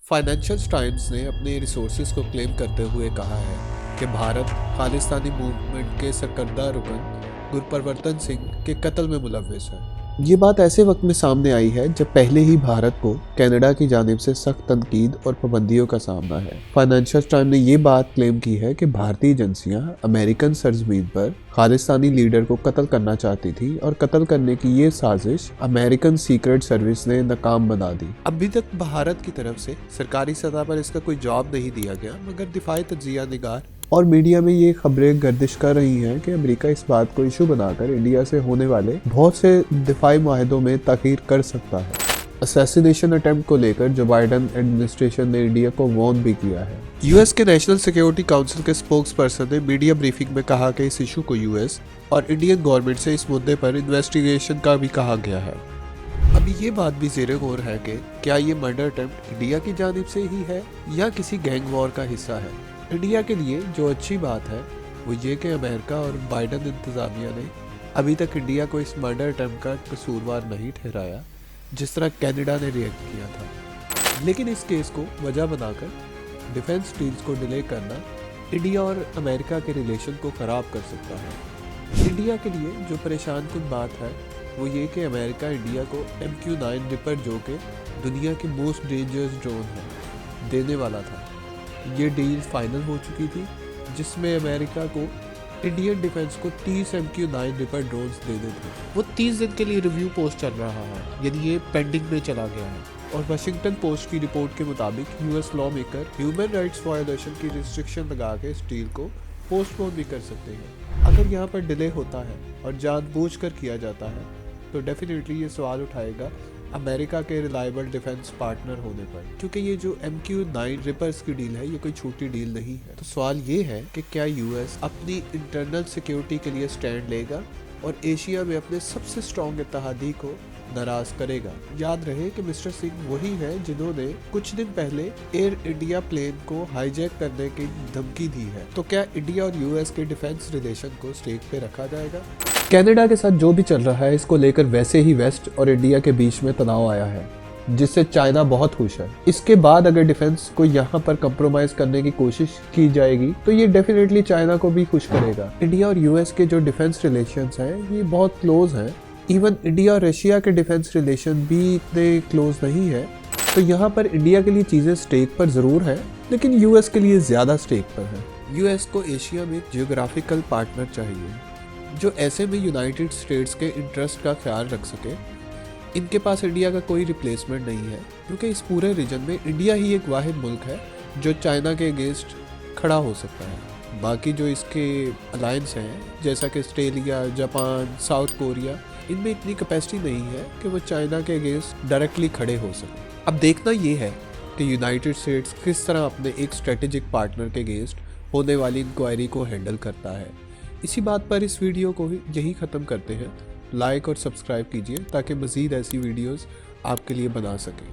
Financial times ने अपने resources को क्लेम करते हुए कहा है कि भारत खालिस्तानी मूवमेंट के सरकर्दा रुकन गुरप्रवर्तन सिंह के कत्ल में मुलव्विस है। ये बात ऐसे वक्त में सामने आई है जब पहले ही भारत को कनाडा की जानिब से सख्त तनकीद और पाबंदियों का सामना है। फाइनेंशियल टाइम्स ने ये बात क्लेम की है कि भारतीय एजेंसियां अमेरिकन सरजमीन पर खालिस्तानी लीडर को कत्ल करना चाहती थी और कत्ल करने की ये साजिश अमेरिकन सीक्रेट सर्विस ने नाकाम बना दी। अभी तक भारत की तरफ से सरकारी सतह पर इसका कोई जवाब नहीं दिया गया, मगर दिफाई तज्जिया निगार और मीडिया में ये खबरें गर्दिश कर रही हैं कि अमेरिका इस बात को इशू बनाकर इंडिया से होने वाले बहुत से दिफाई माहिदों में तखीर कर सकता है। असैसिनेशन अटेम्प्ट को लेकर जो बाइडेन एडमिनिस्ट्रेशन ने इंडिया को वार्न भी किया है। यूएस के नेशनल सिक्योरिटी काउंसिल के स्पोक्स पर्सन ने मीडिया ब्रीफिंग में कहा कि इस इशू को यूएस और इंडियन गवर्नमेंट से इस मुद्दे पर इन्वेस्टिगेशन का भी कहा गया है। अभी ये बात भी ज़ेरे गौर है कि क्या ये मर्डर अटेम्प्ट इंडिया की जानिब से ही है या किसी गैंग वॉर का हिस्सा है। इंडिया के लिए जो अच्छी बात है वो ये कि अमेरिका और बाइडेन इंतज़ामिया ने अभी तक इंडिया को इस मर्डर अटेम्प्ट का कसूरवार नहीं ठहराया, जिस तरह कनाडा ने रिएक्ट किया था। लेकिन इस केस को वजह बनाकर डिफेंस डील्स को डिले करना इंडिया और अमेरिका के रिलेशन को ख़राब कर सकता है। इंडिया के लिए जो परेशान कुन बात है वो ये कि अमेरिका इंडिया को MQ-9 रिपर, जो कि दुनिया की मोस्ट डेंजरस ड्रोन है, देने वाला था। ये डील फाइनल हो चुकी थी, जिसमें अमेरिका को इंडियन डिफेंस को 30 MQ-9 रिपर ड्रोन्स देने थे। वो 30 दिन के लिए रिव्यू पोस्ट चल रहा है, यानी ये पेंडिंग में चला गया है। और वाशिंगटन पोस्ट की रिपोर्ट के मुताबिक US law maker human rights violation की रिस्ट्रिक्शन लगा के इस डील को पोस्टपोन भी कर सकते हैं। अगर यहाँ पर डिले होता है और जानबूझकर किया जाता है तो डेफिनेटली ये सवाल उठाएगा अमेरिका के रिलायबल डिफेंस पार्टनर होने पर, क्योंकि ये जो MQ-9 रिपर्स की डील है ये कोई छोटी डील नहीं है। तो सवाल ये है कि क्या यूएस अपनी इंटरनल सिक्योरिटी के लिए स्टैंड लेगा और एशिया में अपने सबसे स्ट्रॉन्ग इत्तेहादी को नाराज करेगा। याद रहे कि मिस्टर सिंह वही हैं जिन्होंने कुछ दिन पहले एयर इंडिया प्लेन को हाईजैक करने की धमकी दी है। तो क्या इंडिया और यूएस के डिफेंस रिलेशन को स्टेक पे रखा जाएगा। कनाडा के साथ जो भी चल रहा है इसको लेकर वैसे ही वेस्ट और इंडिया के बीच में तनाव आया है, जिससे चाइना बहुत खुश है। इसके बाद अगर डिफेंस को यहाँ पर कंप्रोमाइज करने की कोशिश की जाएगी तो ये डेफिनेटली चाइना को भी खुश करेगा। इंडिया और यूएस के जो डिफेंस रिलेशंस हैं ये बहुत क्लोज हैं। इवन इंडिया और रशिया के डिफेंस रिलेशन भी इतने क्लोज नहीं है। तो यहाँ पर इंडिया के लिए चीज़ें स्टेक पर ज़रूर है, लेकिन यूएस के लिए ज़्यादा स्टेक पर है। यूएस को एशिया में जियोग्राफिकल पार्टनर चाहिए जो ऐसे में यूनाइटेड स्टेट्स के इंटरेस्ट का ख्याल रख सके। इनके पास इंडिया का कोई रिप्लेसमेंट नहीं है, क्योंकि इस पूरे रीजन में इंडिया ही एक वाहिद मुल्क है जो चाइना के अगेंस्ट खड़ा हो सकता है। बाकी जो इसके अलायंस हैं जैसा कि ऑस्ट्रेलिया, जापान, साउथ कोरिया, इनमें इतनी कैपेसिटी नहीं है कि वो चाइना के अगेंस्ट डायरेक्टली खड़े हो सकें। अब देखना ये है कि यूनाइटेड स्टेट्स किस तरह अपने एक स्ट्रेटेजिक पार्टनर के अगेंस्ट होने वाली इंक्वायरी को हैंडल करता है। इसी बात पर इस वीडियो को यही ख़त्म करते हैं। लाइक और सब्सक्राइब कीजिए ताकि मज़ीद ऐसी वीडियोस आपके लिए बना सकें।